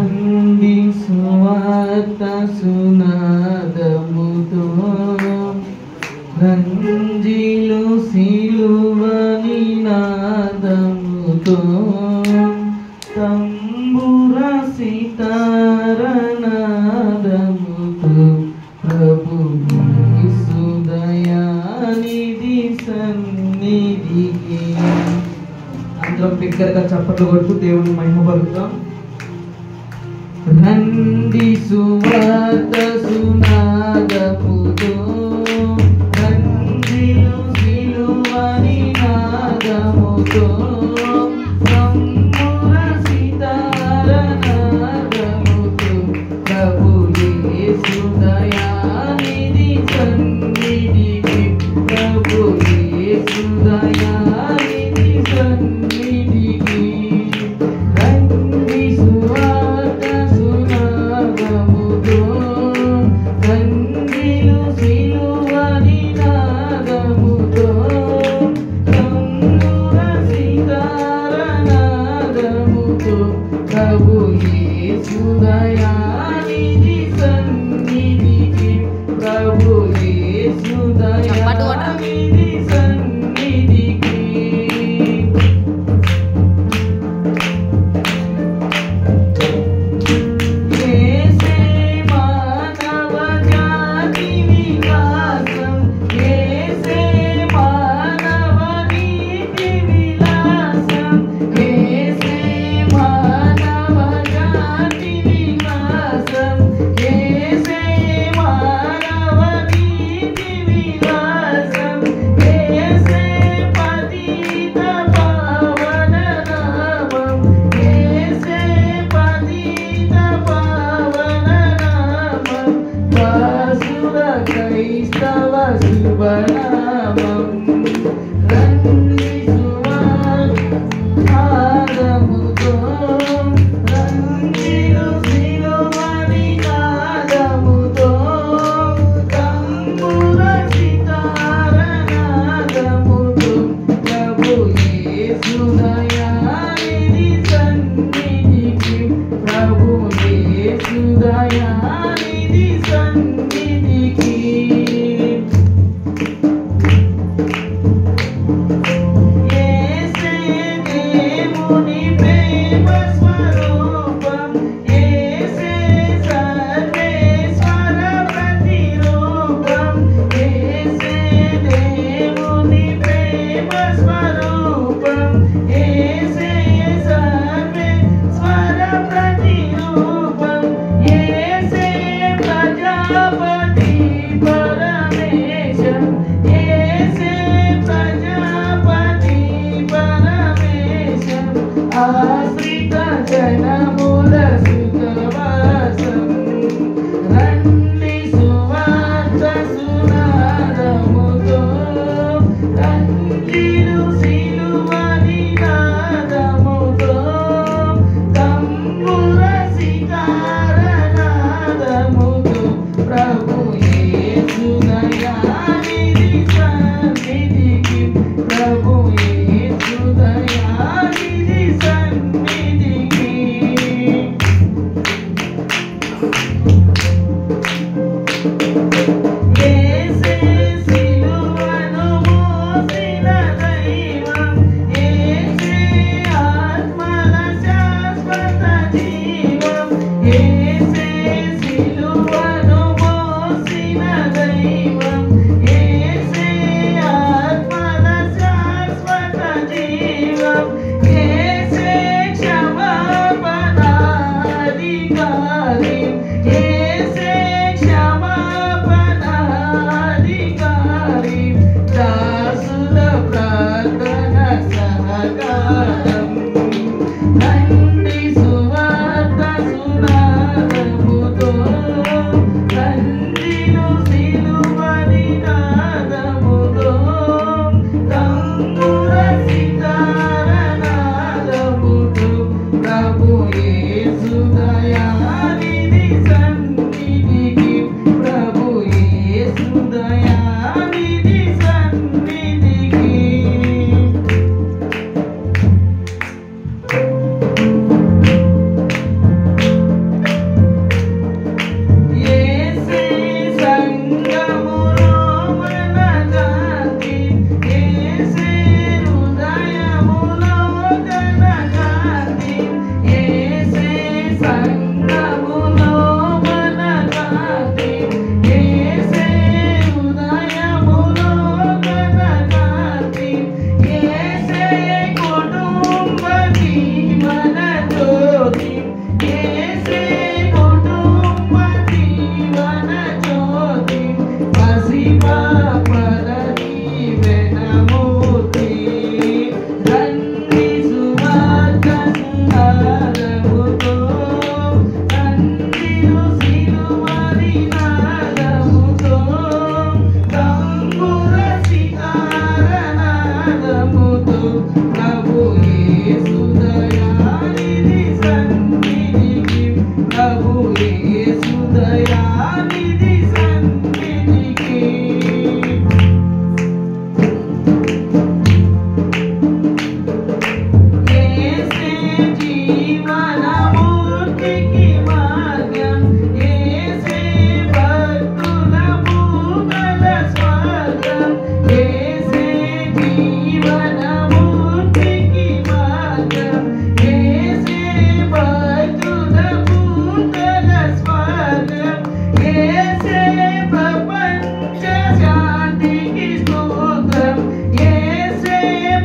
రండి సువార్త సునాదముతో, రంజిలు సిలువ నినాదముతో, తంబుర సితార నాదముతో ప్రభు యేసు దయానిధి సన్నిధికి. అందరం బిగ్గరగా చప్పట్లు కొడుతూ దేవుని మహిమపరుద్దాం. రండి సువార్త సునాదముతో, రంజిలు సిలువ నినాదముతో, తంబుర సితార నాదముతో ప్రభు యేసు దయానిధి సన్నిధికి, ప్రభు యేసు దయానిధి సన్నిధికి. రండి సువార్త సునాదముతో, రంజిలు సిలువ నినాదముతో, తంబుర సితార నాదముతో ప్రభు యేసు దయానిధి సన్నిధికి, ప్రభు యేసు దయానిధి సన్నిధికి. యేసే మానవ జాతి వికాసం, యేసే మానవ నీతి విలాసం, యేసే మానవ జాతి వికాసం, యేసే మానవ నీతి విలాసం, యేసే పతిత పావన నామం, యేసే పతిత పావన నామం, వాసుర క్రైస్తవ శుభనామం. రండి సువార్త నాదముతో, రంజిలు సిలువ నినాదముతో, తంబుర సితార నాదముతో ప్రభు యేసు దయానిధి సన్నిధికి, ప్రభు యేసు దయానిధి సన్నిధికి. యేసే దేవుని ప్రేమ స్వరూపం, యేసే సర్వేశ్వర ప్రతిరూపం, యేసే దేవుని ప్రేమ స్వరూపం, యేసే సర్వేశ్వర ప్రతిరూపం, యేసే ప్రజాపతి పరమేశం, యేసే ప్రజాపతి పరమేశం, ఆశ్రిత జనముల సుఖవాసం. రండి సువార్త సునాదముతో, రంజిలు సిలువ నినాదముతో, తంబుర సితార నాదముతో ప్రభు యేసు దయానిధి సన్నిధికి, ప్రభు యేసు దయానిధి సన్నిధికి. యేసే సిలువను మోసిన దైవం, యేసే ఆత్మల శాశ్వత జీవం, యేసే సిలువను మోసిన దైవం, యేసే ఆత్మల శాశ్వత జీవం, యేసే క్షమాపణాధికారి, యేసే క్షమాపణాధికారి, దాసుల ప్రార్థన సహకారం. రండి సువార్త సునాదముతో, రంజిలు సిలువ నినాదముతో, తంబుర సితార నాదముతో ప్రభు యేసు దయానిధి సన్నిధికి, ప్రభు యేసు దయానిధి సన్నిధికి. ప్రభు యేసు దయానిధి సన్నిధికి యేసే జీవనమూర్తికి మార్గం యేసే భక్తుల భూగల స్వర్గం యేసే జీవనమూర్తికి మార్గం యేసే భక్తుల భూగల స్వర్గం యేసే ప్రపంచ శాంతికి స్తోత్రం యేసే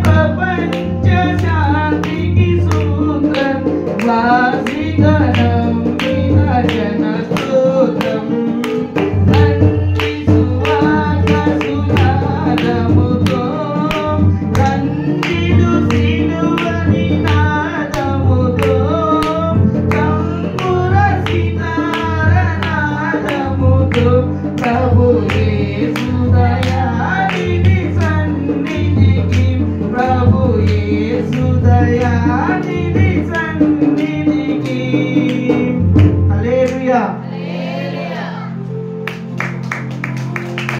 ప్రపంచ శాంతికి సూత్రం వాసిగణం వినజన స్తోత్రం నంది సువార్త సునాదముతో నందిడు సిలువని నాదముతో తంబుర సితార నాదముతో ప్రభు యేసు దయానిధి సన్నిధికి ప్రభు యేసు దయానిధి